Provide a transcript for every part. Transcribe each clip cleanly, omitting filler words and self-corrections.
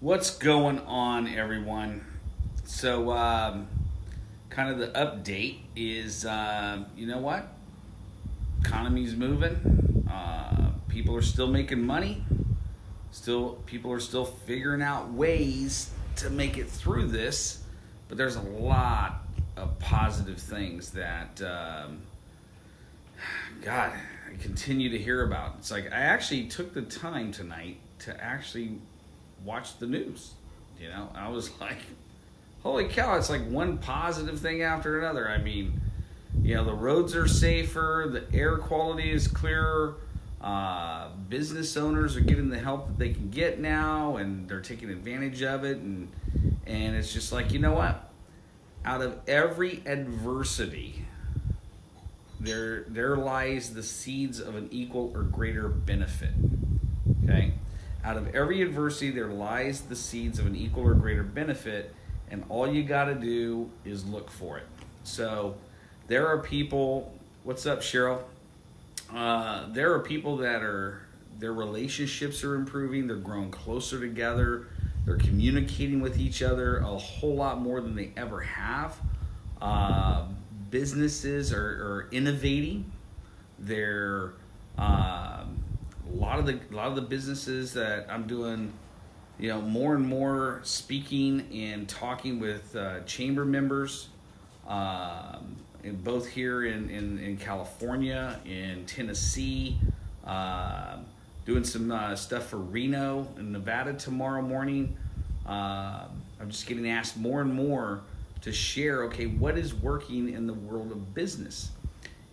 What's going on, everyone? So, kind of the update is, you know what? Economy's moving. People are still making money. People are still figuring out ways to make it through this. But there's a lot of positive things that, God, I continue to hear about. It's like I actually took the time tonight to actually watch the news. You know, I was like, holy cow, it's like one positive thing after another. I mean, you know, the roads are safer, the air quality is clearer, business owners are getting the help that they can get now, and they're taking advantage of it, and it's just like, you know what? Out of every adversity, there lies the seeds of an equal or greater benefit. Okay? Out of every adversity, there lies the seeds of an equal or greater benefit, and all you got to do is look for it. So there are people, what's up, Cheryl? There are people that their relationships are improving, they're growing closer together, they're communicating with each other a whole lot more than they ever have. Businesses are innovating. They're a lot of the businesses that I'm doing, you know, more and more speaking and talking with chamber members, in both here in California, in Tennessee, doing some stuff for Reno and Nevada tomorrow morning. I'm just getting asked more and more to share, okay, what is working in the world of business?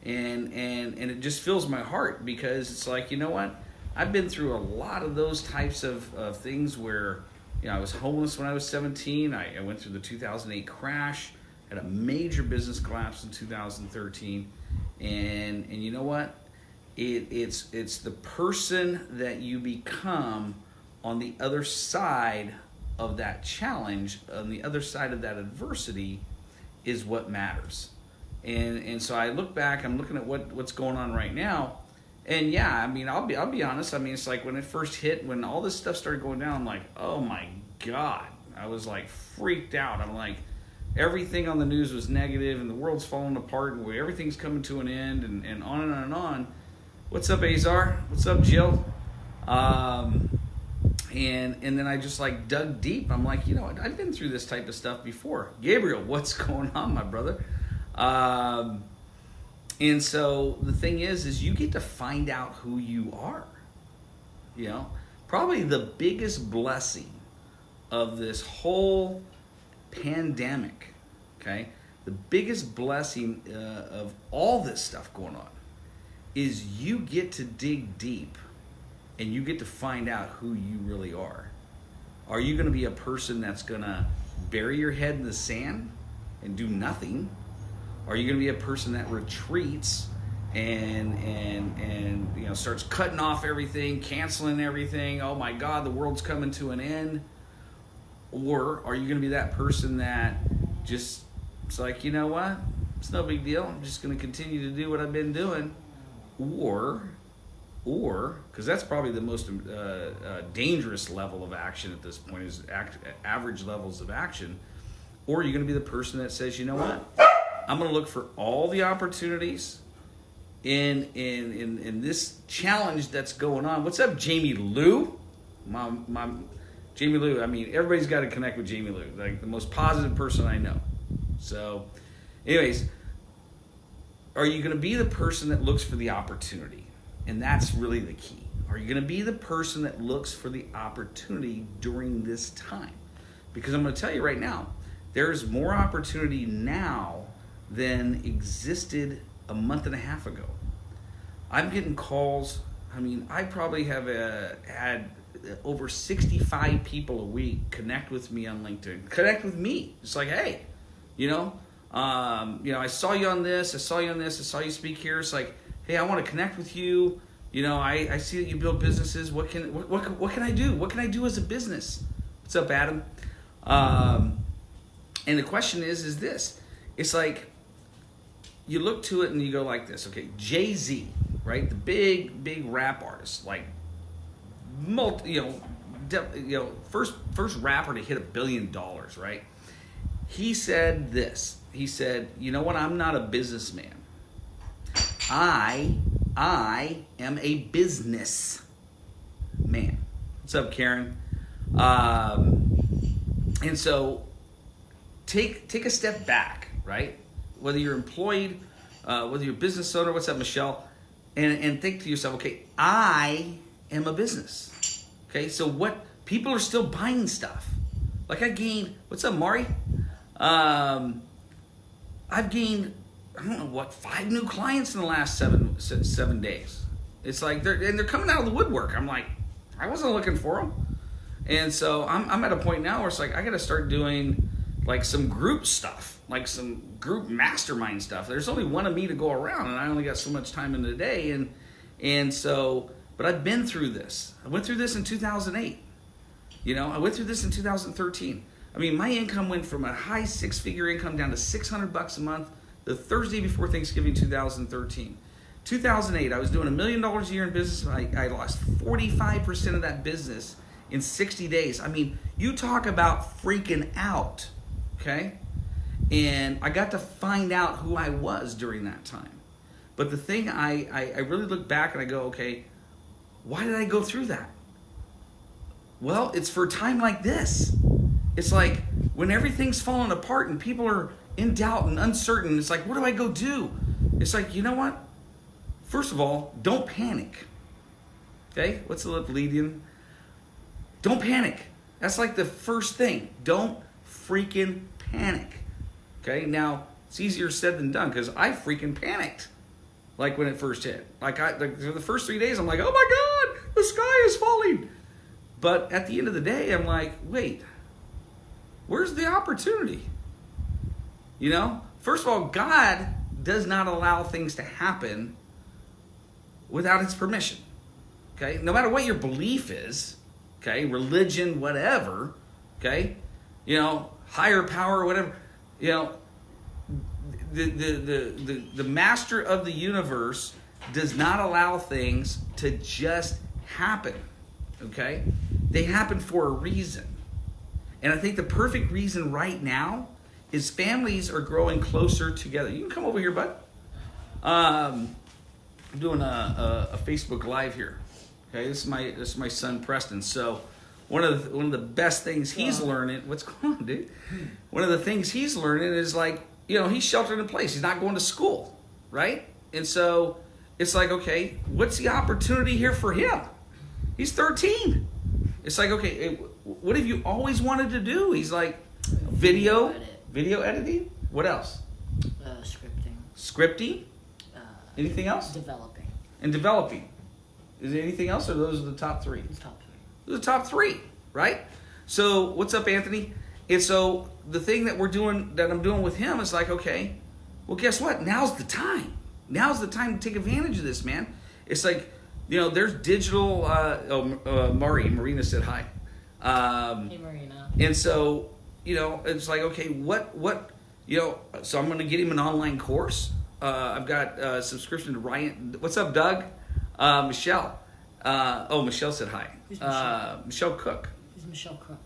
And it just fills my heart, because it's like, you know what? I've been through a lot of those types of things where, you know, I was homeless when I was 17. I went through the 2008 crash, had a major business collapse in 2013. And you know what? It's the person that you become on the other side of that challenge, on the other side of that adversity, is what matters. And so I look back, I'm looking at what's going on right now. And yeah, I mean, I'll be honest. I mean, it's like when it first hit, when all this stuff started going down, I'm like, oh my God. I was like freaked out. I'm like, everything on the news was negative, and the world's falling apart, and everything's coming to an end, and on and on and on. What's up, Azar? What's up, Jill? And then I just like dug deep. I'm like, you know, I've been through this type of stuff before. Gabriel, what's going on, my brother? And so the thing is you get to find out who you are. You know, probably the biggest blessing of this whole pandemic, okay, the biggest blessing of all this stuff going on is you get to dig deep and you get to find out who you really are. Are you going to be a person that's going to bury your head in the sand and do nothing? Are you going to be a person that retreats and you know, starts cutting off everything, canceling everything? Oh my God, the world's coming to an end. Or are you going to be that person that just, it's like, you know what? It's no big deal. I'm just going to continue to do what I've been doing. Or, because that's probably the most dangerous level of action at this point, is average levels of action. Or are you going to be the person that says, you know what? I'm going to look for all the opportunities in this challenge that's going on. What's up, Jamie Lou? My Jamie Lou. I mean, everybody's got to connect with Jamie Lou, like the most positive person I know. So, anyways, are you going to be the person that looks for the opportunity? And that's really the key. Are you going to be the person that looks for the opportunity during this time? Because I'm going to tell you right now, there's more opportunity now than existed a month and a half ago. I'm getting calls. I mean, I probably have had over 65 people a week connect with me on LinkedIn. Connect with me. It's like, hey, you know, I saw you on this. I saw you on this. I saw you speak here. It's like, hey, I want to connect with you. You know, I see that you build businesses. What can I do? What can I do as a business? What's up, Adam? And the question is this. It's like, you look to it and you go like this. Okay, Jay-Z, right? The big rap artist, like first rapper to hit $1 billion, right? He said this. He said, "You know what? I'm not a businessman. I am a business man." What's up, Karen? And so take a step back, right? Whether you're employed, whether you're a business owner, what's up, Michelle? And think to yourself, okay, I am a business. Okay, so what people are still buying stuff. Like I gained, what's up, Mari? I've gained, I don't know what, 5 new clients in the last seven days. It's like they're coming out of the woodwork. I'm like, I wasn't looking for them. And so I'm at a point now where it's like I got to start doing like some group stuff, like some group mastermind stuff. There's only one of me to go around, and I only got so much time in the day. And so, but I've been through this. I went through this in 2008. I went through this in 2013. I mean, my income went from a high 6-figure income down to $600 a month the Thursday before Thanksgiving 2013. 2008, I was doing $1 million a year in business. I lost 45% of that business in 60 days. I mean, you talk about freaking out, okay? And I got to find out who I was during that time. But the thing, I really look back and I go, okay, why did I go through that? Well, it's for a time like this. It's like when everything's falling apart and people are in doubt and uncertain, it's like, what do I go do? It's like, you know what? First of all, don't panic. Okay? What's the lead in? Don't panic. That's like the first thing. Don't freaking panic. Okay? Now, it's easier said than done because I freaking panicked. Like when it first hit. For the first 3 days, I'm like, oh my God, the sky is falling. But at the end of the day, I'm like, wait, where's the opportunity? First of all, God does not allow things to happen without his permission. Okay? No matter what your belief is, okay, religion, whatever, okay, higher power, whatever, the master of the universe does not allow things to just happen. Okay? They happen for a reason. And I think the perfect reason right now is families are growing closer together. You can come over here, bud. I'm doing a Facebook Live here. Okay, this is my son Preston. So one of the best things he's learning. What's going on, dude? One of the things he's learning is like, he's sheltered in place. He's not going to school, right? And so it's like, okay, what's the opportunity here for him? He's 13. It's like, okay, what have you always wanted to do? He's like, video editing. What else? Scripting. Anything else? Developing. Is there anything else, or those are the top 3? The top 3. Those are the top 3, right? So what's up, Anthony? And so the thing that I'm doing with him is like, okay, well, guess what? Now's the time. Now's the time to take advantage of this, man. It's like, there's digital. Marina said hi. Hey, Marina. And so, it's like, okay, what, so I'm going to get him an online course. I've got a subscription to Ryan. What's up, Doug? Michelle. Michelle said hi. Who's Michelle? Michelle Cook. Who's Michelle Cook?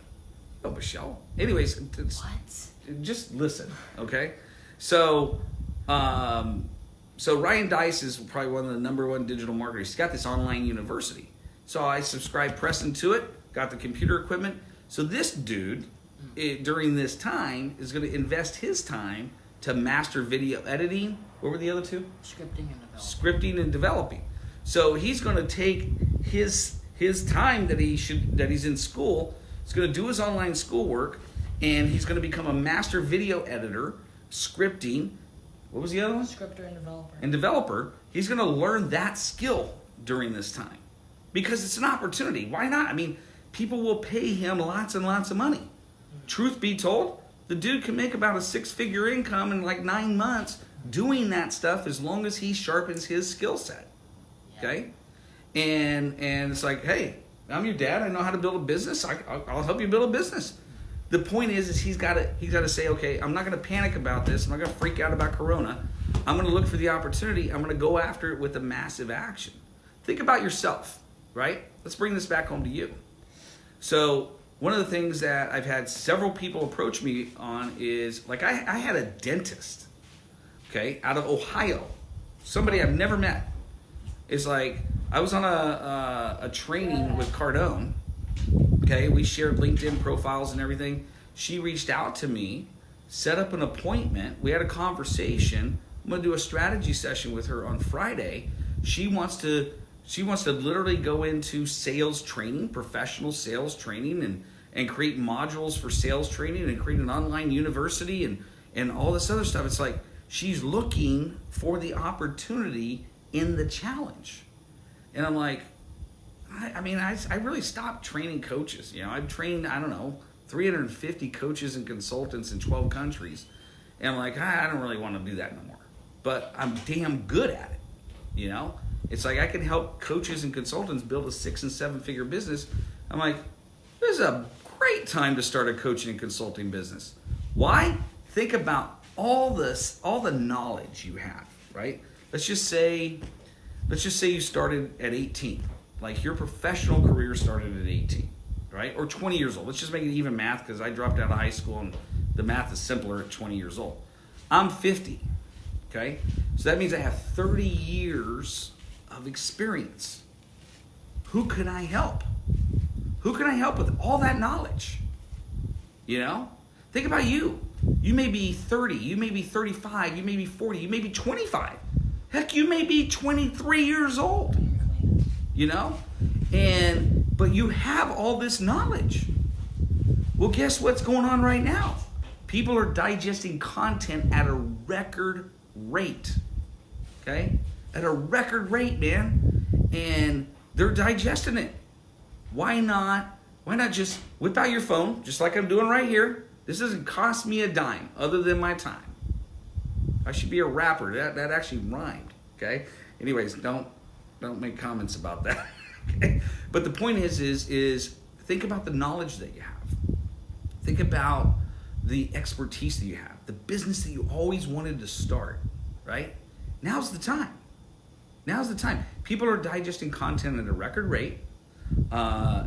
Oh, Michelle. Anyways, What? Just listen, okay? So Ryan Dice is probably one of the number 1 digital marketers. He's got this online university. So I subscribed Preston to it, got the computer equipment. So this dude, during this time, is going to invest his time to master video editing. What were the other 2? Scripting and developing. So he's going to take his time that he's in school. He's going to do his online schoolwork, and he's going to become a master video editor, scripting. What was the other one? Scripter and developer. Developer. He's going to learn that skill during this time because it's an opportunity. Why not? I mean, people will pay him lots and lots of money. Mm-hmm. Truth be told, the dude can make about a 6-figure income in like 9 months doing that stuff as long as he sharpens his skill set. Yeah. Okay? And it's like, hey, I'm your dad. I know how to build a business. I'll help you build a business. The point is he's got to say, okay, I'm not going to panic about this. I'm not going to freak out about Corona. I'm going to look for the opportunity. I'm going to go after it with a massive action. Think about yourself, right? Let's bring this back home to you. So one of the things that I've had several people approach me on is, like, I had a dentist, okay, out of Ohio, somebody I've never met. It's like, I was on a training with Cardone, okay, we shared LinkedIn profiles and everything. She reached out to me, set up an appointment, we had a conversation. I'm gonna do a strategy session with her on Friday. She wants to literally go into sales training, professional sales training, and create modules for sales training and create an online university and all this other stuff. It's like, she's looking for the opportunity in the challenge. And I'm like, I really stopped training coaches. You know, I've trained, 350 coaches and consultants in 12 countries. And I'm like, I don't really want to do that no more. But I'm damn good at it, you know? It's like, I can help coaches and consultants build a 6 and 7 figure business. I'm like, this is a great time to start a coaching and consulting business. Why? Think about all the knowledge you have, right? Let's just say you started at 18. Like, your professional career started at 18, right? Or 20 years old. Let's just make it even math, because I dropped out of high school and the math is simpler at 20 years old. I'm 50, okay? So that means I have 30 years of experience. Who can I help? Who can I help with all that knowledge? You know? Think about you. You may be 30, you may be 35, you may be 40, you may be 25. Heck, you may be 23 years old. You know? But you have all this knowledge. Well, guess what's going on right now? People are digesting content at a record rate. Okay? At a record rate, man. And they're digesting it. Why not just whip out your phone, just like I'm doing right here? This doesn't cost me a dime other than my time. I should be a rapper. That actually rhymed. Okay? Anyways, don't make comments about that. Okay? But the point is think about the knowledge that you have. Think about the expertise that you have, the business that you always wanted to start, right? Now's the time. Now's the time. People are digesting content at a record rate.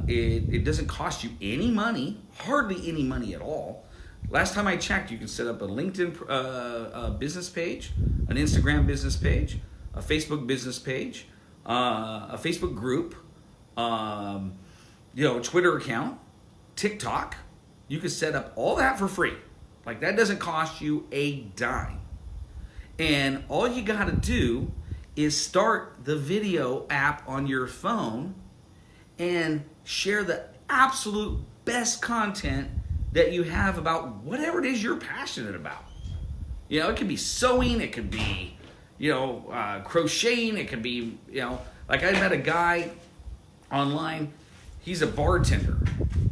It doesn't cost you any money, hardly any money at all. Last time I checked, you can set up a LinkedIn business page, an Instagram business page, a Facebook business page, a Facebook group, a Twitter account, TikTok. You can set up all that for free. Like, that doesn't cost you a dime. And all you got to do is start the video app on your phone and share the absolute best content that you have about whatever it is you're passionate about. You know, it could be sewing, it could be, crocheting, it could be, like, I met a guy online, he's a bartender,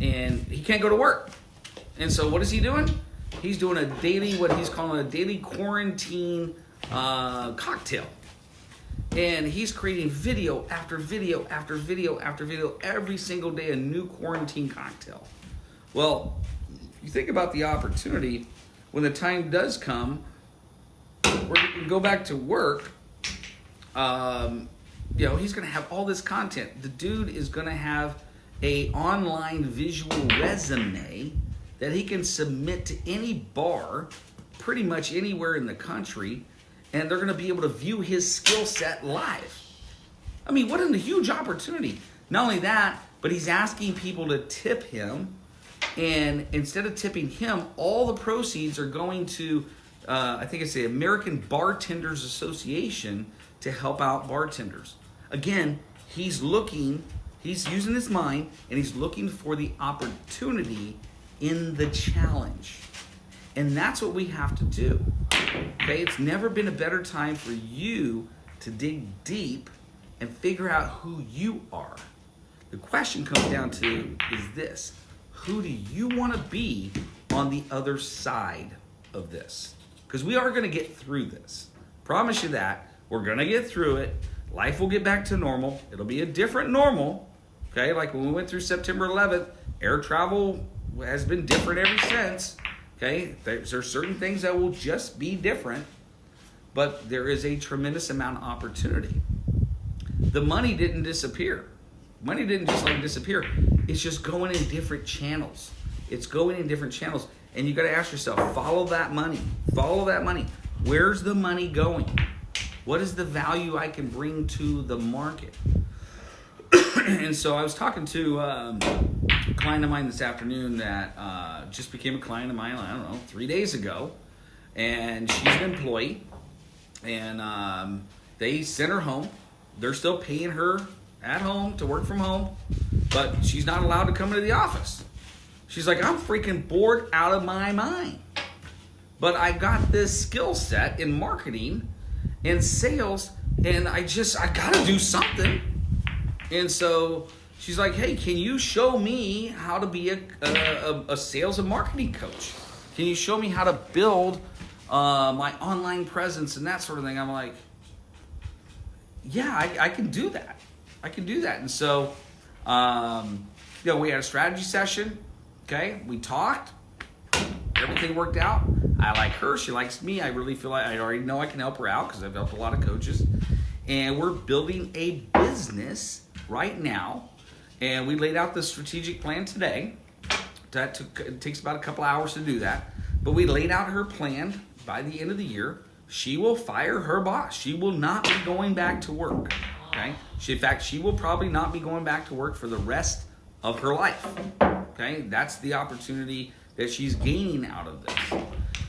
and he can't go to work. And so what is he doing? He's doing what he's calling a daily quarantine cocktail. And he's creating video after video after video after video every single day, a new quarantine cocktail. Well, you think about the opportunity when the time does come, we're going to go back to work. He's going to have all this content. The dude is going to have a online visual resume that he can submit to any bar pretty much anywhere in the country, and they're going to be able to view his skill set live. I mean, what a huge opportunity. Not only that, but he's asking people to tip him, and instead of tipping him, all the proceeds are going to, I think it's the American Bartenders Association, to help out bartenders. Again, he's using his mind, and he's looking for the opportunity in the challenge. And that's what we have to do. Okay, it's never been a better time for you to dig deep and figure out who you are. The question comes down to is this: who do you want to be on the other side of this? Because we are going to get through this. Promise you that. We're going to get through it. Life will get back to normal. It'll be a different normal. Okay, like when we went through September 11th, air travel has been different ever since. Okay, there's certain things that will just be different, but there is a tremendous amount of opportunity. The money didn't disappear. Money didn't just like disappear. It's just going in different channels. It's going in different channels. And you got to ask yourself, follow that money. Follow that money. Where's the money going? What is the value I can bring to the market? And so I was talking to a client of mine this afternoon that just became a client of mine, I don't know, 3 days ago. And she's an employee. And they sent her home. They're still paying her at home to work from home. But she's not allowed to come into the office. She's like, I'm freaking bored out of my mind. But I got this skill set in marketing and sales, and I got to do something. And so she's like, hey, can you show me how to be a sales and marketing coach? Can you show me how to build my online presence and that sort of thing? I'm like, yeah, I can do that. I can do that. And so, we had a strategy session. Okay, we talked. Everything worked out. I like her. She likes me. I really feel like I already know I can help her out because I've helped a lot of coaches. And we're building a business right now. And we laid out the strategic plan today. It takes about a couple hours to do that. But we laid out her plan by the end of the year. She will fire her boss. She will not be going back to work. Okay. In fact, she will probably not be going back to work for the rest of her life. Okay, that's the opportunity that she's gaining out of this.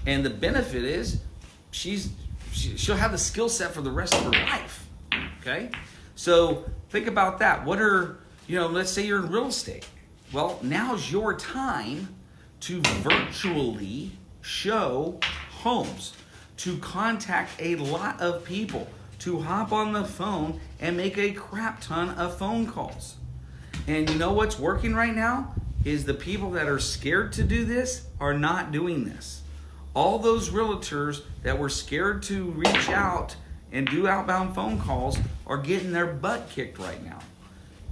And the benefit is she'll have the skill set for the rest of her life. Okay? So think about that. Let's say you're in real estate. Well, now's your time to virtually show homes, to contact a lot of people, to hop on the phone and make a crap ton of phone calls. And you know what's working right now? Is the people that are scared to do this are not doing this. All those realtors that were scared to reach out and do outbound phone calls are getting their butt kicked right now.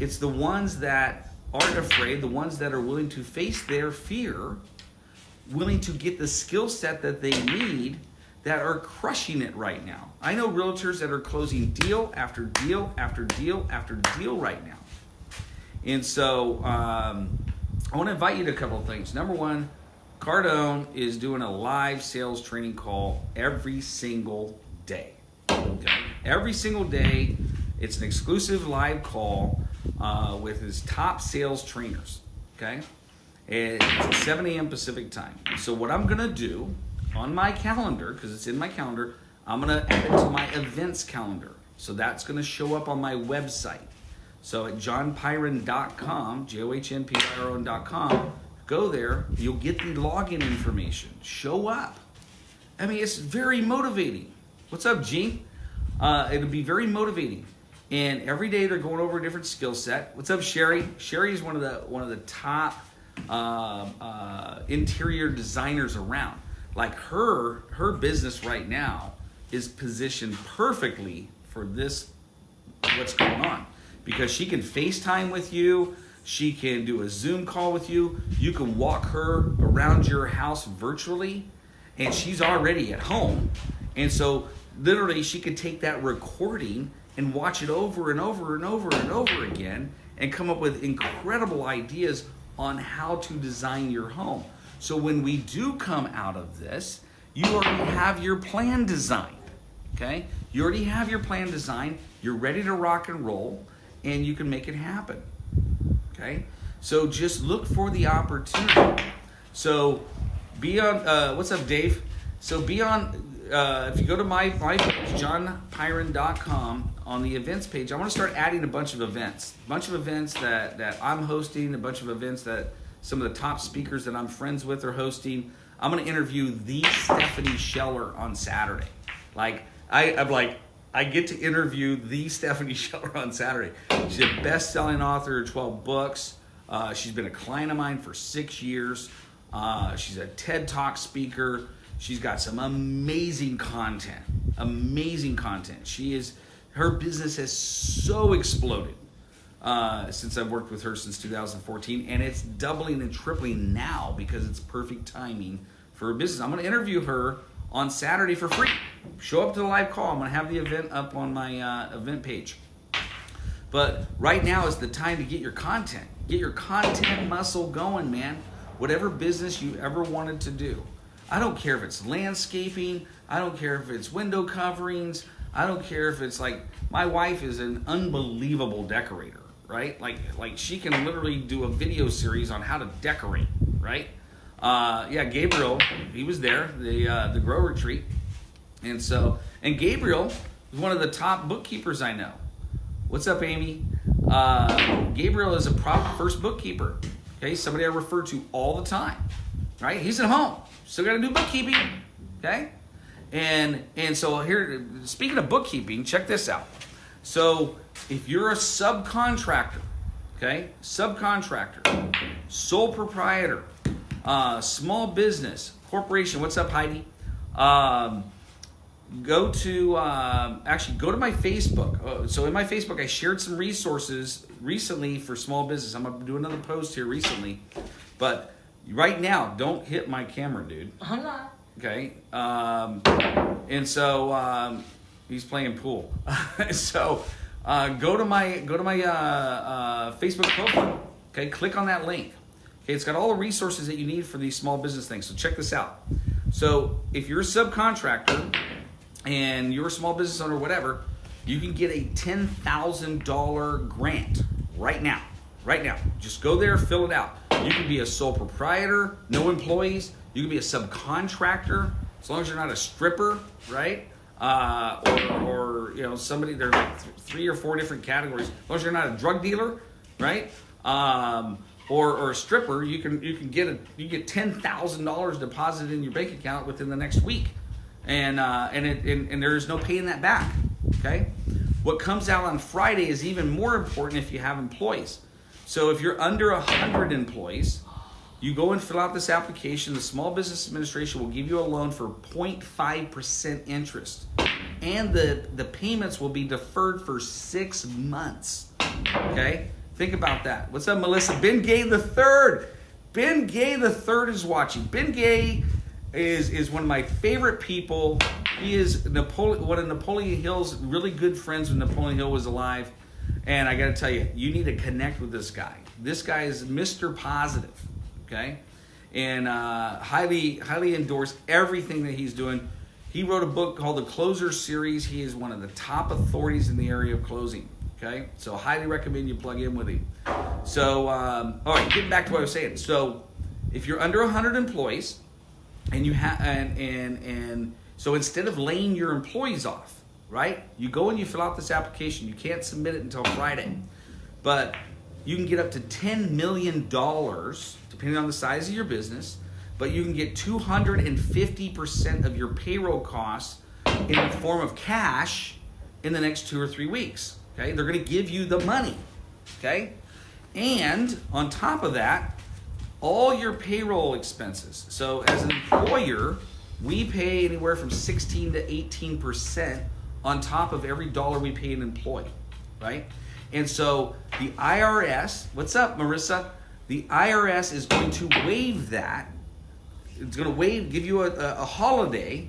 It's the ones that aren't afraid, the ones that are willing to face their fear, willing to get the skill set that they need, that are crushing it right now. I know realtors that are closing deal after deal after deal after deal right now. And so I want to invite you to a couple of things. Number one, Cardone is doing a live sales training call every single day. Okay? Every single day, it's an exclusive live call with his top sales trainers. Okay? And it's 7 a.m. Pacific time. So what I'm going to do on my calendar, because it's in my calendar, I'm going to add it to my events calendar. So that's going to show up on my website. So at johnpyron.com, johnpyron.com, go there. You'll get the login information. Show up. I mean, it's very motivating. What's up, Gene? It'll be very motivating. And every day they're going over a different skill set. What's up, Sherry? Sherry is one of the top interior designers around. Like her business right now is positioned perfectly for this, what's going on. Because she can FaceTime with you, she can do a Zoom call with you, you can walk her around your house virtually, and she's already at home. And so literally she could take that recording and watch it over and over and over and over again and come up with incredible ideas on how to design your home. So when we do come out of this, you already have your plan designed, okay? You already have your plan designed, you're ready to rock and roll, and you can make it happen, okay? So just look for the opportunity. So be on, what's up, Dave? So be on, if you go to my page, johnpyron.com, on the events page, I want to start adding a bunch of events. A bunch of events that I'm hosting, a bunch of events that some of the top speakers that I'm friends with are hosting. I'm going to interview the Stephanie Scheller on Saturday. Like, I get to interview the Stephanie Scheller on Saturday. She's a best-selling author of 12 books. She's been a client of mine for 6 years. She's a TED Talk speaker. She's got some amazing content. Amazing content. Her business has so exploded since I've worked with her since 2014, and it's doubling and tripling now because it's perfect timing for her business. I'm going to interview her on Saturday for free. Show up to the live call. I'm going to have the event up on my event page. But right now is the time to get your content. Get your content muscle going, man. Whatever business you ever wanted to do. I don't care if it's landscaping. I don't care if it's window coverings. I don't care if it's like, my wife is an unbelievable decorator, right? Like she can literally do a video series on how to decorate, right? Yeah, Gabriel, he was there, the Grow Retreat. And Gabriel is one of the top bookkeepers I know. What's up, Amy? Gabriel is a first bookkeeper. Okay, somebody I refer to all the time. Right? He's at home. Still got to do bookkeeping. Okay? And so here, speaking of bookkeeping, check this out. So if you're a subcontractor, okay, sole proprietor, small business, corporation. What's up, Heidi? Go to my Facebook. So in my Facebook, I shared some resources recently for small business. I'm gonna do another post here recently, but right now, don't hit my camera, dude. I'm not. Okay. And so he's playing pool. So go to my Facebook profile. Okay, click on that link. Okay, it's got all the resources that you need for these small business things. So check this out. So if you're a subcontractor and you're a small business owner, whatever, you can get a $10,000 grant right now. Right now. Just go there, fill it out. You can be a sole proprietor, no employees. You can be a subcontractor, as long as you're not a stripper, right? Or somebody, there are like 3 or 4 different categories. As long as you're not a drug dealer, right? Or a stripper, you get $10,000 deposited in your bank account within the next week. And there's no paying that back. Okay? What comes out on Friday is even more important if you have employees. So if you're under 100 employees, you go and fill out this application. The Small Business Administration will give you a loan for 0.5% interest. And the payments will be deferred for 6 months. Okay? Think about that. What's up, Melissa? Ben Gay the Third. Ben Gay the Third is watching. Ben Gay is one of my favorite people. He is one of Napoleon Hill's really good friends when Napoleon Hill was alive. And I got to tell you, you need to connect with this guy. This guy is Mr. Positive, okay? And highly endorse everything that he's doing. He wrote a book called The Closer Series. He is one of the top authorities in the area of closing, okay? So highly recommend you plug in with him. So, all right, getting back to what I was saying. So if you're under 100 employees, and you have and so instead of laying your employees off, right? You go and you fill out this application. You can't submit it until Friday, but you can get up to $10 million depending on the size of your business. But you can get 250% of your payroll costs in the form of cash in the next 2 or 3 weeks. Okay, they're going to give you the money. Okay, and on top of that, all your payroll expenses. So as an employer, we pay anywhere from 16 to 18% on top of every dollar we pay an employee, right? And so the IRS, what's up, Marissa? The IRS is going to waive that. It's going to give you a holiday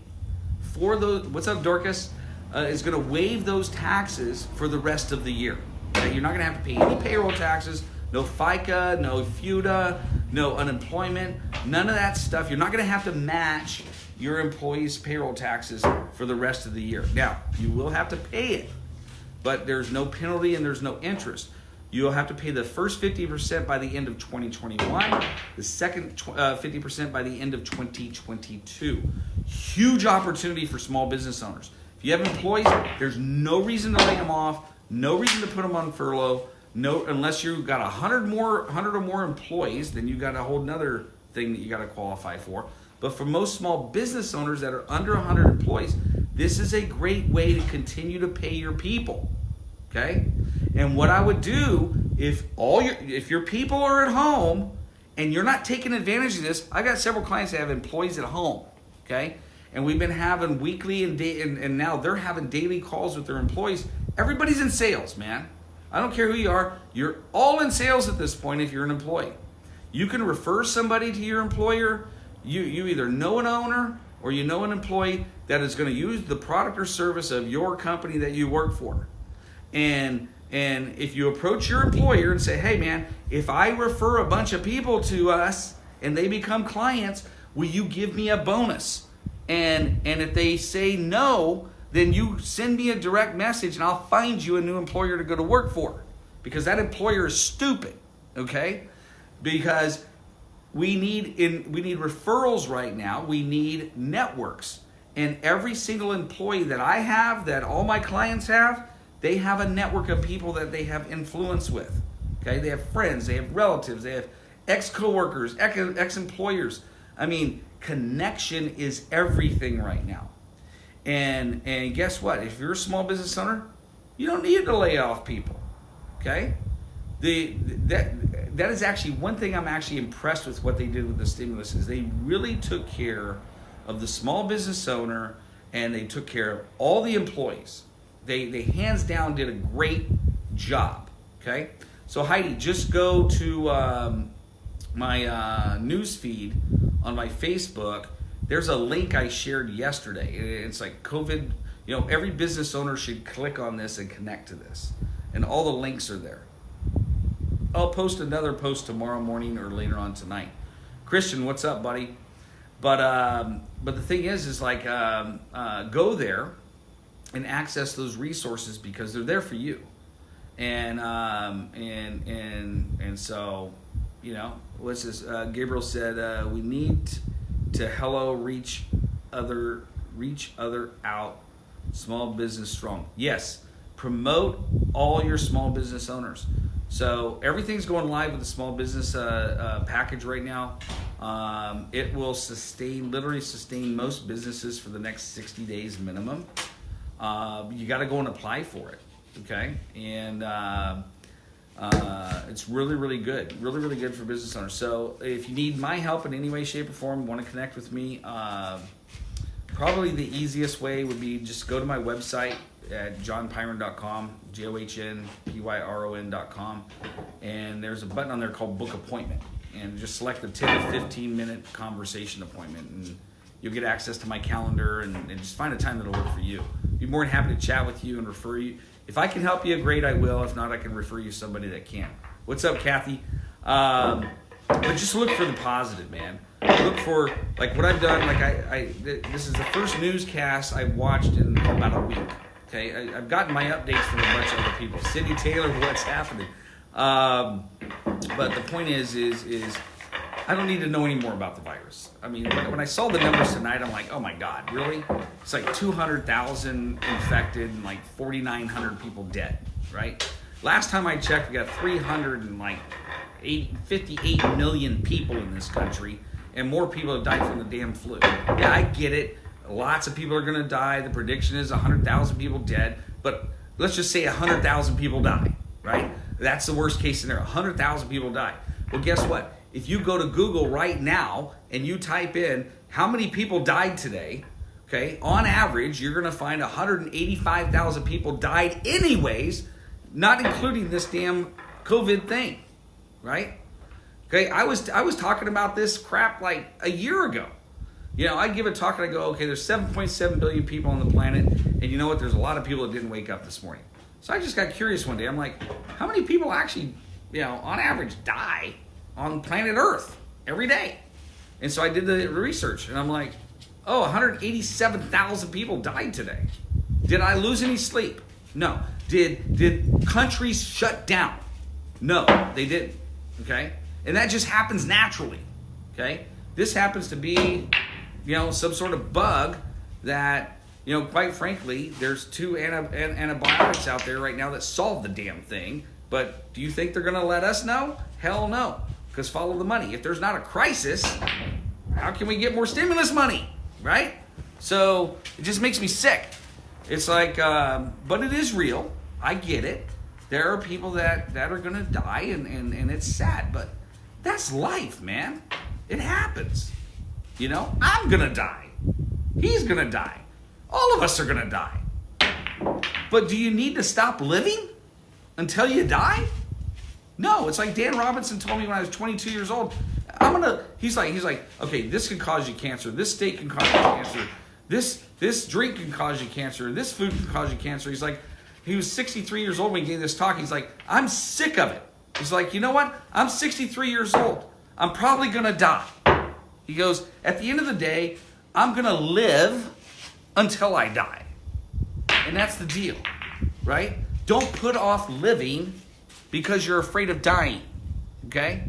for those. What's up, Dorcas? Is going to waive those taxes for the rest of the year. Okay? You're not going to have to pay any payroll taxes. No FICA, no FUTA, no unemployment, none of that stuff. You're not going to have to match your employees' payroll taxes for the rest of the year. Now, you will have to pay it, but there's no penalty and there's no interest. You'll have to pay the first 50% by the end of 2021, the second 50% by the end of 2022. Huge opportunity for small business owners. If you have employees, there's no reason to lay them off, no reason to put them on furlough. No, unless you've got 100 or more employees, then you got a whole nother thing that you got to qualify for. But for most small business owners that are under 100 employees, this is a great way to continue to pay your people. Okay? And what I would do if your people are at home and you're not taking advantage of this, I got several clients that have employees at home. Okay? And we've been having weekly and now they're having daily calls with their employees. Everybody's in sales, man. I don't care who you are. You're all in sales at this point if you're an employee. You can refer somebody to your employer. You either know an owner or you know an employee that is going to use the product or service of your company that you work for. And And if you approach your employer and say, hey man, if I refer a bunch of people to us and they become clients, will you give me a bonus? And if they say no, then you send me a direct message and I'll find you a new employer to go to work for. Because that employer is stupid, okay? Because we need referrals right now. We need networks. And every single employee that I have, that all my clients have, they have a network of people that they have influence with. Okay? They have friends, they have relatives, they have ex-coworkers, ex-employers. I mean, connection is everything right now. And guess what? If you're a small business owner, you don't need to lay off people. Okay? That is actually one thing I'm actually impressed with what they did with the stimulus is they really took care of the small business owner and they took care of all the employees. They hands down did a great job. Okay? So Heidi, just go to my news feed on my Facebook. There's a link I shared yesterday. It's like COVID, every business owner should click on this and connect to this. And all the links are there. I'll post another post tomorrow morning or later on tonight. Christian, what's up, buddy? But the thing is like go there and access those resources because they're there for you. And so, what's this? Gabriel said we need to reach other out, small business strong. Yes, promote all your small business owners. So everything's going live with the small business package right now. It will literally sustain most businesses for the next 60 days minimum. You got to go and apply for it, okay? And it's really, really good. Really, really good for business owners. So if you need my help in any way, shape, or form, want to connect with me, probably the easiest way would be just go to my website at johnpyron.com, johnpyron.com, and there's a button on there called Book Appointment. And just select the 10 to 15 minute conversation appointment, and you'll get access to my calendar and just find a time that'll work for you. Be more than happy to chat with you and refer you. If I can help you, great, I will. If not, I can refer you to somebody that can. What's up, Kathy? But just look for the positive, man. Look for, like, what I've done. Like, this is the first newscast I've watched in about a week. Okay, I've gotten my updates from a bunch of other people. Cindy Taylor, what's happening? But the point is I don't need to know any more about the virus. I mean, when I saw the numbers tonight, I'm like, oh my God, really? It's like 200,000 infected and like 4,900 people dead, right? Last time I checked, we got 58 million people in this country, and more people have died from the damn flu. Yeah, I get it. Lots of people are going to die. The prediction is 100,000 people dead, but let's just say 100,000 people die, right? That's the worst case scenario. 100,000 people die. Well, guess what? If you go to Google right now and you type in how many people died today, okay, on average, you're going to find 185,000 people died anyways, not including this damn COVID thing, right? Okay, I was talking about this crap like a year ago. I give a talk and I go, okay, there's 7.7 billion people on the planet, and you know what? There's a lot of people that didn't wake up this morning. So I just got curious one day. I'm like, how many people actually, on average die on planet Earth every day? And so I did the research, and I'm like, 187,000 people died today. Did I lose any sleep? No. Did countries shut down? No, they didn't. Okay? And that just happens naturally. Okay? This happens to be, some sort of bug that, quite frankly, there's 2 antibiotics out there right now that solve the damn thing. But do you think they're going to let us know? Hell no. Because follow the money. If there's not a crisis, how can we get more stimulus money? Right? So it just makes me sick. It's like, but it is real. I get it. There are people that are going to die, and it's sad. But that's life, man. It happens. I'm going to die. He's going to die. All of us are going to die. But do you need to stop living until you die? No, it's like Dan Robinson told me when I was 22 years old. He's like, okay, this can cause you cancer. This steak can cause you cancer. This drink can cause you cancer. This food can cause you cancer. He's like, He was 63 years old when he gave this talk. He's like, I'm sick of it. He's like, you know what? I'm 63 years old. I'm probably going to die. He goes, at the end of the day, I'm going to live until I die. And that's the deal, right? Don't put off living because you're afraid of dying, okay?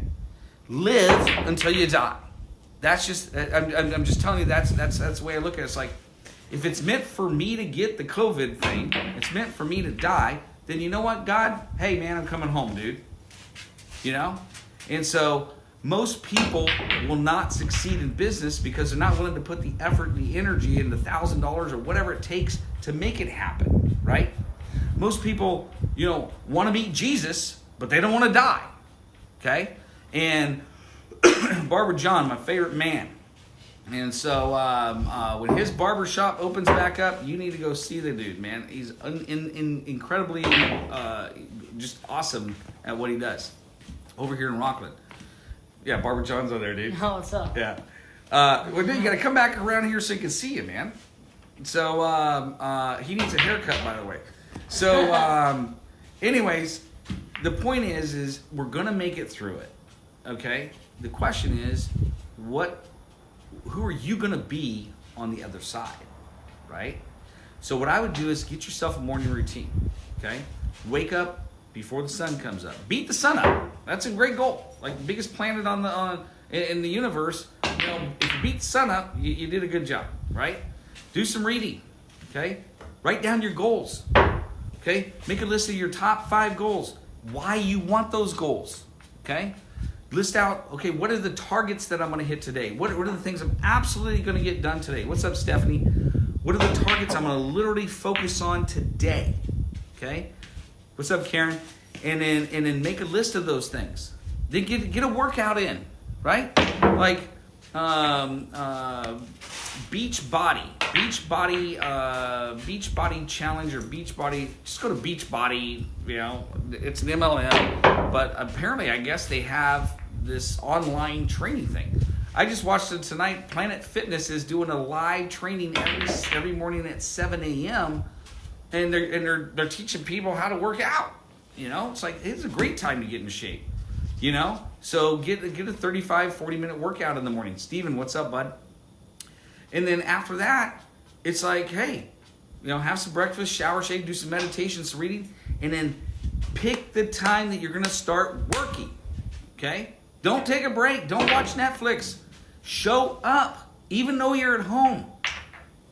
Live until you die. That's just, I'm just telling you, that's the way I look at it. It's like, if it's meant for me to get the COVID thing, it's meant for me to die, then you know what, God? Hey, man, I'm coming home, dude. You know? And so most people will not succeed in business because they're not willing to put the effort and the energy and the $1,000 or whatever it takes to make it happen, right? Most people, want to meet Jesus, but they don't want to die, okay? And Barber John, my favorite man. And so when his barbershop opens back up, you need to go see the dude, man. He's incredibly just awesome at what he does over here in Rockland. Yeah, Barber John's over there, dude. Oh, what's up? Yeah. Well, dude, you got to come back around here so he can see you, man. So he needs a haircut, by the way. So anyways, the point is we're going to make it through it, okay? The question is, who are you going to be on the other side, right? So what I would do is get yourself a morning routine, okay? Wake up before the sun comes up. Beat the sun up. That's a great goal. Like the biggest planet in the universe, if you beat the sun up, you did a good job, right? Do some reading, okay? Write down your goals, okay? Make a list of your top 5 goals. Why you want those goals, okay? List out, okay, what are the targets that I'm going to hit today? What are the things I'm absolutely going to get done today? What's up, Stephanie? What are the targets I'm going to literally focus on today? Okay? What's up, Karen? And then make a list of those things. Then get a workout in, right? Like beach body challenge or beach body. Just go to beach body. It's an MLM, but apparently I guess they have this online training thing. I just watched it tonight. Planet Fitness is doing a live training every morning at 7 a.m. and they're teaching people how to work out. It's like it's a great time to get in shape. So get a 35-40 minute workout in the morning. Steven, what's up, bud? And then after that, it's like, hey, have some breakfast, shower, shave, do some meditation, some reading, and then pick the time that you're going to start working, okay? Don't take a break. Don't watch Netflix. Show up, even though you're at home.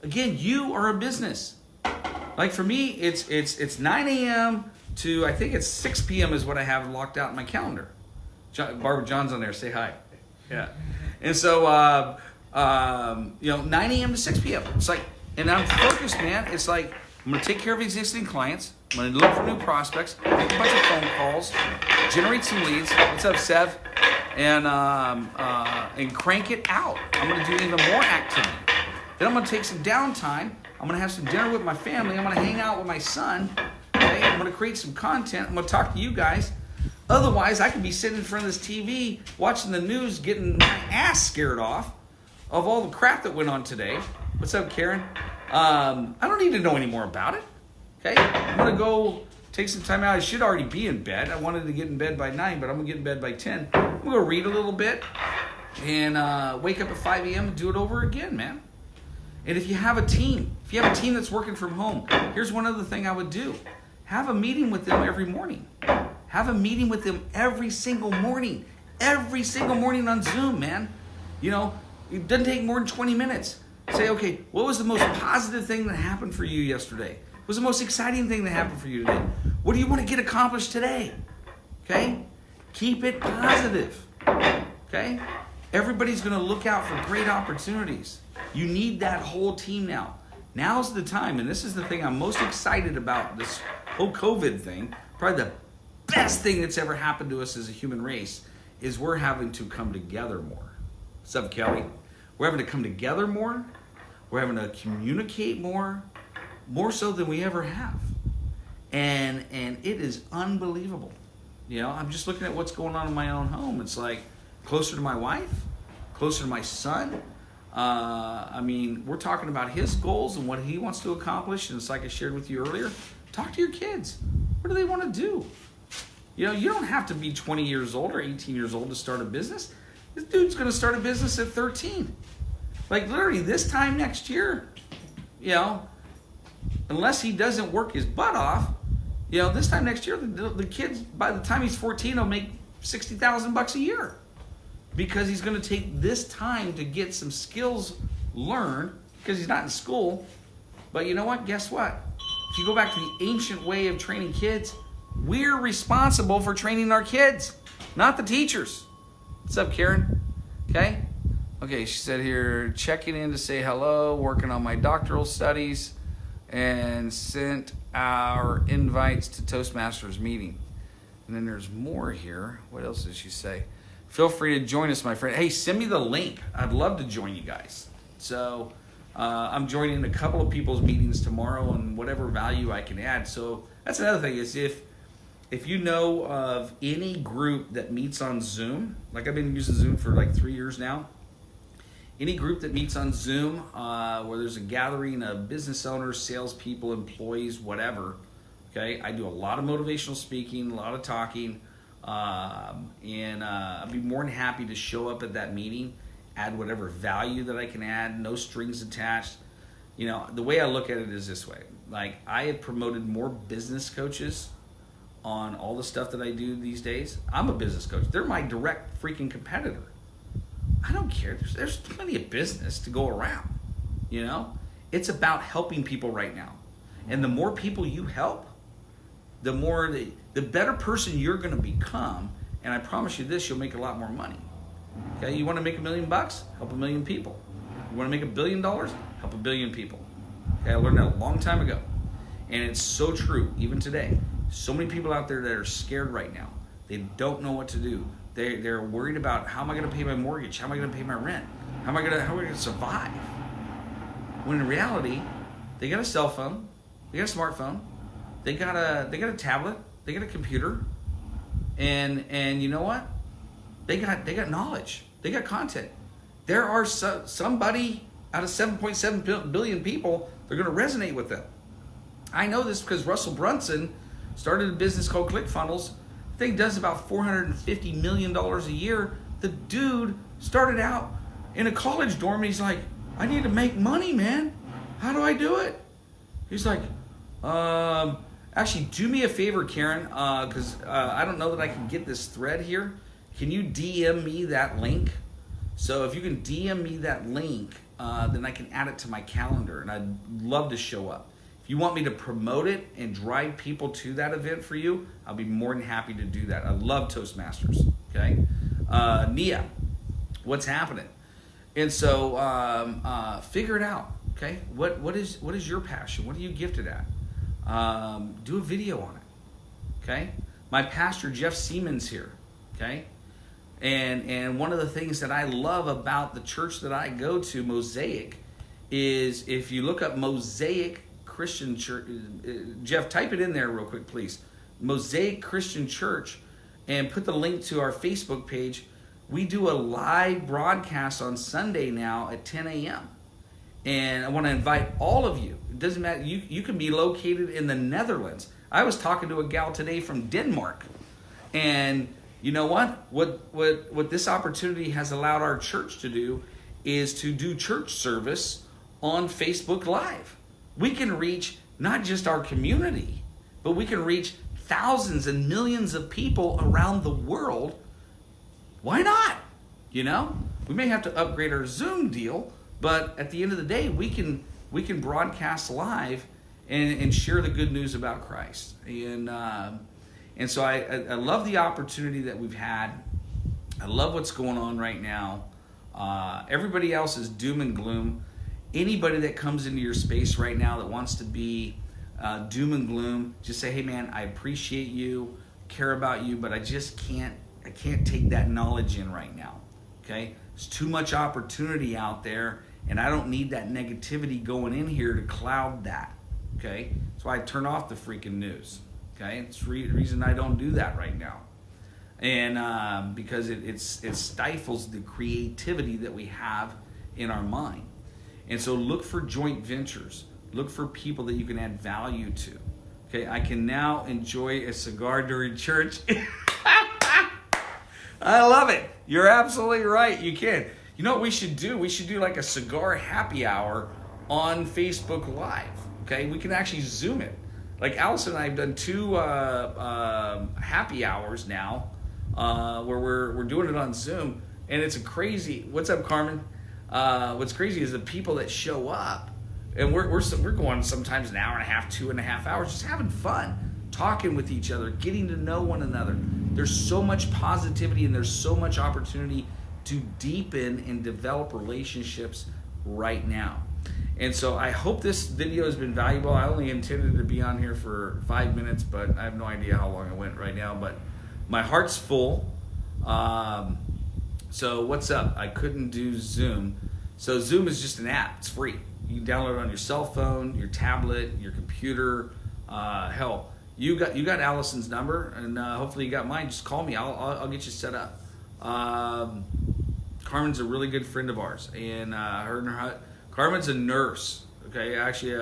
Again, you are a business. Like for me, it's 9 a.m. to, I think it's 6 p.m. is what I have locked out in my calendar. Barbara John's on there. Say hi. Yeah. And so, 9 a.m. to 6 p.m. It's like, and I'm focused, man. It's like, I'm going to take care of existing clients. I'm going to look for new prospects, make a bunch of phone calls, generate some leads. What's up, Sev? And crank it out. I'm going to do even more activity. Then I'm going to take some downtime. I'm going to have some dinner with my family. I'm going to hang out with my son. Okay? I'm going to create some content. I'm going to talk to you guys. Otherwise, I could be sitting in front of this TV, watching the news, getting my ass scared off of all the crap that went on today. What's up, Karen? I don't need to know any more about it. Okay? I'm going to go take some time out. I should already be in bed. I wanted to get in bed by 9, but I'm going to get in bed by 10. I'm going to go read a little bit and wake up at 5 a.m. and do it over again, man. And if you have a team that's working from home, here's one other thing I would do. Have a meeting with them every morning. Have a meeting with them every single morning. Every single morning on Zoom, man. It doesn't take more than 20 minutes. Say, okay, what was the most positive thing that happened for you yesterday? What was the most exciting thing that happened for you today? What do you want to get accomplished today? Okay? Keep it positive. Okay? Everybody's going to look out for great opportunities. You need that whole team now. Now's the time, and this is the thing I'm most excited about, this whole COVID thing. Probably the best thing that's ever happened to us as a human race is we're having to come together more. What's up, Kelly? We're having to come together more. We're having to communicate more so than we ever have. And it is unbelievable. I'm just looking at what's going on in my own home. It's like closer to my wife, closer to my son. We're talking about his goals and what he wants to accomplish. And it's like I shared with you earlier, Talk to your kids. What do they want to do? You know, you don't have to be 20 years old or 18 years old to start a business. This dude's going to start a business at 13. Like literally this time next year, you know, unless he doesn't work his butt off, you know, this time next year, the kid, by the time he's 14, will make $60,000 a year because he's going to take this time to get some skills learned because he's not in school. But you know what? Guess what? If you go back to the ancient way of training kids, we're responsible for training our kids, not the teachers. What's up, Karen? Okay, she said here, checking in to say hello, working on my doctoral studies, and sent our invites to Toastmasters meeting. And then there's more here. What else did she say? Feel free to join us, my friend. Hey, send me the link. I'd love to join you guys. So I'm joining a couple of people's meetings tomorrow and whatever value I can add. So that's another thing is if you know of any group that meets on Zoom, like I've been using Zoom for like 3 years now, any group that meets on Zoom where there's a gathering of business owners, salespeople, employees, whatever, okay, I do a lot of motivational speaking, a lot of talking, and I'd be more than happy to show up at that meeting, add whatever value that I can add, no strings attached. You know, the way I look at it is this way. Like, I have promoted more business coaches on all the stuff that I do these days. I'm a business coach. They're my direct freaking competitor. I don't care. There's plenty of business to go around, you know? It's about helping people right now. And the more people you help, the better person you're going to become. And I promise you this, you'll make a lot more money. Okay, you want to make $1 million? Help 1 million people. You want to make $1 billion? Help 1 billion people. Okay, I learned that a long time ago. And it's so true, even today. So many people out there that are scared right now. They don't know what to do. They're worried about, how am I going to pay my mortgage? How am I going to pay my rent? How am I going to survive? When in reality, they got a cell phone, they got a smartphone, they got a tablet, they got a computer, and you know what? They got knowledge, they got content. There are somebody out of 7.7 billion people, they're going to resonate with them. I know this because Russell Brunson started a business called ClickFunnels. I think does about $450 million a year. The dude started out in a college dorm and he's like, I need to make money, man. How do I do it? He's like, actually, do me a favor, Karen, because I don't know that I can get this thread here. Can you DM me that link? So if you can DM me that link, then I can add it to my calendar, and I'd love to show up. If you want me to promote it and drive people to that event for you, I'll be more than happy to do that. I love Toastmasters, okay? Nia, what's happening? And so figure it out, okay? What is your passion? What are you gifted at? Do a video on it, okay? My pastor, Jeff Siemens here, okay? And one of the things that I love about the church that I go to, Mosaic, is if you look up Mosaic Christian Church, Jeff, type it in there real quick, please. Mosaic Christian Church, and put the link to our Facebook page. We do a live broadcast on Sunday now at 10 a.m. And I want to invite all of you. It doesn't matter. You can be located in the Netherlands. I was talking to a gal today from Denmark. And you know what? What this opportunity has allowed our church to do is to do church service on Facebook Live. We can reach not just our community, but we can reach thousands and millions of people around the world. Why not? You know, we may have to upgrade our Zoom deal, but at the end of the day, we can broadcast live and share the good news about Christ. And so I love the opportunity that we've had. I love what's going on right now. Everybody else is doom and gloom. Anybody that comes into your space right now that wants to be doom and gloom, just say, hey man, I appreciate you, care about you, but I just can't take that knowledge in right now, okay? There's too much opportunity out there, and I don't need that negativity going in here to cloud that, okay? That's why I turn off the freaking news, okay? It's the reason I don't do that right now. And because it stifles the creativity that we have in our mind. And so look for joint ventures. Look for people that you can add value to. Okay, I can now enjoy a cigar during church. I love it. You're absolutely right. You can. You know what we should do? We should do like a cigar happy hour on Facebook Live. Okay, we can actually Zoom it. Like Allison and I have done 2 happy hours now, where we're doing it on Zoom, and it's a crazy. What's up, Carmen? What's crazy is the people that show up, and we're going sometimes an hour and a half, 2.5 hours, just having fun, talking with each other, getting to know one another. There's so much positivity and there's so much opportunity to deepen and develop relationships right now. And so I hope this video has been valuable. I only intended to be on here for 5 minutes, but I have no idea how long I went right now, but my heart's full. So what's up? I couldn't do Zoom. So Zoom is just an app. It's free. You can download it on your cell phone, your tablet, your computer. Hell, you got Allison's number, and hopefully you got mine. Just call me. I'll get you set up. Carmen's a really good friend of ours, and Carmen's a nurse. Okay, actually,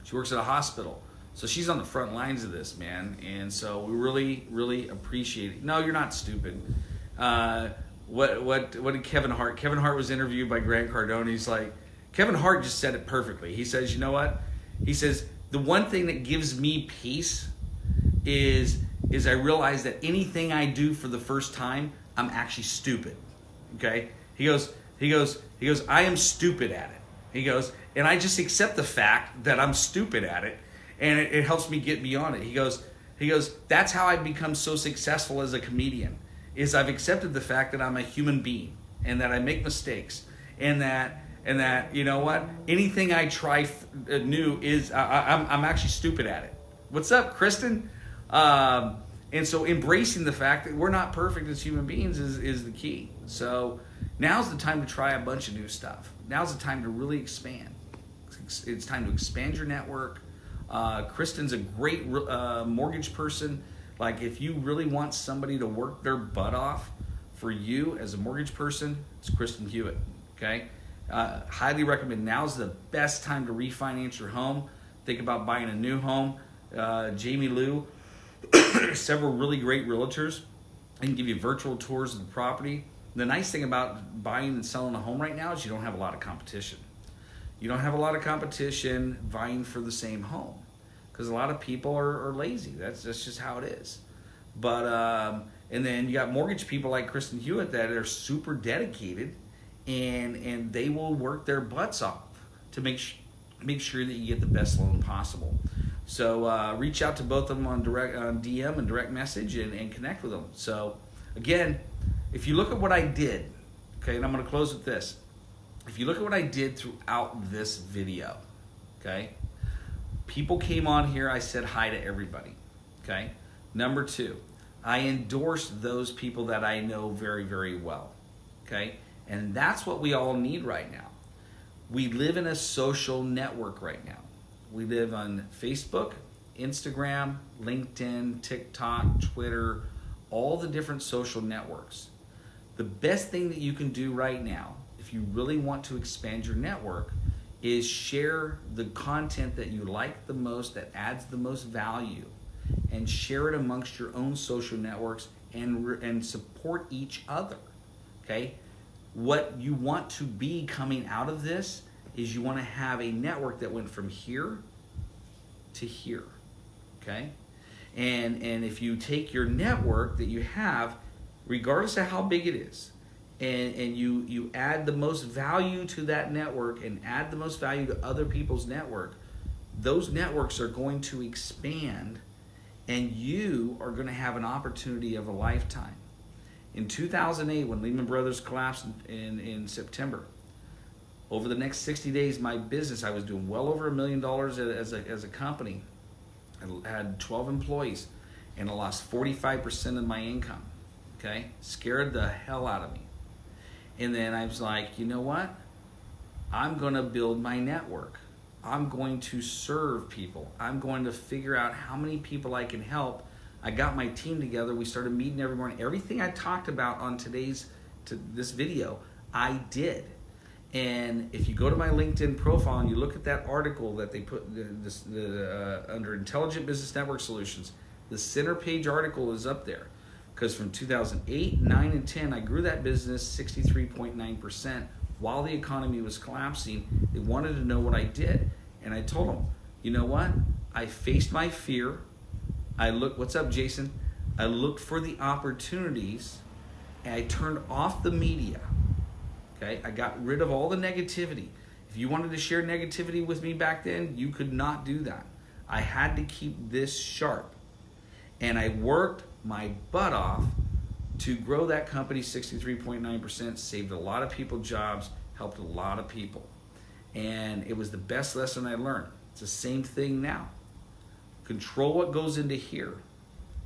she works at a hospital, so she's on the front lines of this, man. And so we really, really appreciate it. No, you're not stupid. What did Kevin Hart? Kevin Hart was interviewed by Grant Cardone. He's like, Kevin Hart just said it perfectly. He says, you know what? He says, the one thing that gives me peace is I realize that anything I do for the first time, I'm actually stupid. Okay? He goes, I am stupid at it. He goes, and I just accept the fact that I'm stupid at it, and it helps me get beyond it. He goes, that's how I've become so successful as a comedian, is I've accepted the fact that I'm a human being and that I make mistakes, and that you know what, anything I try new is I'm actually stupid at it. What's up, Kristen? And so embracing the fact that we're not perfect as human beings is the key. So now's the time to try a bunch of new stuff. Now's the time to really expand. It's time to expand your network. Kristen's a great mortgage person. Like, if you really want somebody to work their butt off for you as a mortgage person, it's Kristen Hewitt. Okay, highly recommend. Now's the best time to refinance your home. Think about buying a new home. Jamie Lou, several really great realtors, and give you virtual tours of the property. The nice thing about buying and selling a home right now is you don't have a lot of competition. You don't have a lot of competition vying for the same home, because a lot of people are lazy. That's just how it is. But and then you got mortgage people like Kristen Hewitt that are super dedicated, and they will work their butts off to make sure that you get the best loan possible. So reach out to both of them on DM and direct message and connect with them. So again, if you look at what I did, okay, and I'm going to close with this. If you look at what I did throughout this video, okay, people came on here, I said hi to everybody, okay? Number 2, I endorsed those people that I know very, very well, okay? And that's what we all need right now. We live in a social network right now. We live on Facebook, Instagram, LinkedIn, TikTok, Twitter, all the different social networks. The best thing that you can do right now, if you really want to expand your network, is share the content that you like the most, that adds the most value, and share it amongst your own social networks and support each other, okay? What you want to be coming out of this is you want to have a network that went from here to here, okay? And if you take your network that you have, regardless of how big it is, and you add the most value to that network and add the most value to other people's network, those networks are going to expand, and you are going to have an opportunity of a lifetime. In 2008, when Lehman Brothers collapsed in September, over the next 60 days, my business, I was doing well over $1 million as a company. I had 12 employees, and I lost 45% of my income. Okay, scared the hell out of me. And then I was like, you know what? I'm going to build my network. I'm going to serve people. I'm going to figure out how many people I can help. I got my team together. We started meeting every morning. Everything I talked about on this video, I did. And if you go to my LinkedIn profile and you look at that article that they put under Intelligent Business Network Solutions, the center page article is up there. Because from 2008, 9, and 10, I grew that business 63.9% while the economy was collapsing. They wanted to know what I did. And I told them, you know what? I faced my fear. What's up, Jason? I looked for the opportunities, and I turned off the media. Okay, I got rid of all the negativity. If you wanted to share negativity with me back then, you could not do that. I had to keep this sharp. And I worked my butt off to grow that company 63.9%, saved a lot of people jobs, helped a lot of people. And it was the best lesson I learned. It's the same thing now. Control what goes into here.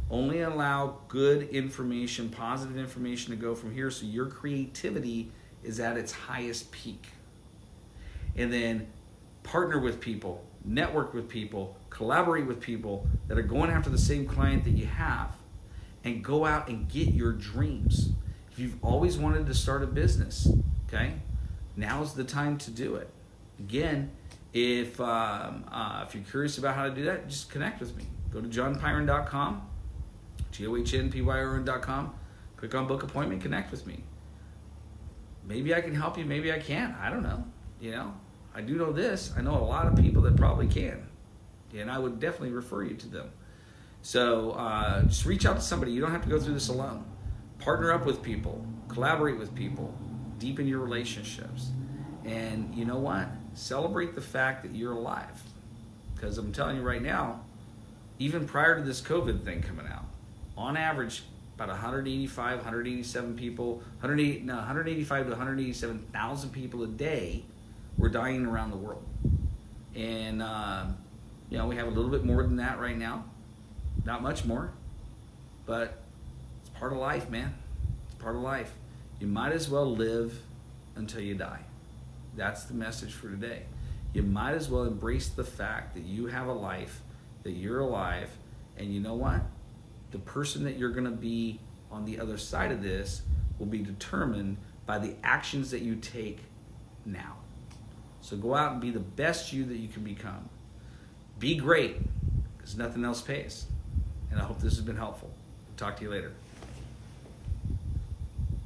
Only allow good information, positive information to go from here so your creativity is at its highest peak. And then partner with people, network with people, collaborate with people that are going after the same client that you have, and go out and get your dreams. If you've always wanted to start a business, okay, now's the time to do it. Again, if you're curious about how to do that, just connect with me. Go to johnpyron.com, johnpyron.com, click on book appointment, connect with me. Maybe I can help you, maybe I can't. I don't know. I do know this. I know a lot of people that probably can. And I would definitely refer you to them. So just reach out to somebody. You don't have to go through this alone. Partner up with people. Collaborate with people. Deepen your relationships. And you know what? Celebrate the fact that you're alive. Because I'm telling you right now, even prior to this COVID thing coming out, on average, about 185, 187 people, 185 to 187,000 people a day were dying around the world. And, we have a little bit more than that right now. Not much more. But it's part of life, man. It's part of life. You might as well live until you die. That's the message for today. You might as well embrace the fact that you have a life, that you're alive, and you know what? The person that you're going to be on the other side of this will be determined by the actions that you take now. So go out and be the best you that you can become. Be great, because nothing else pays. And I hope this has been helpful. Talk to you later.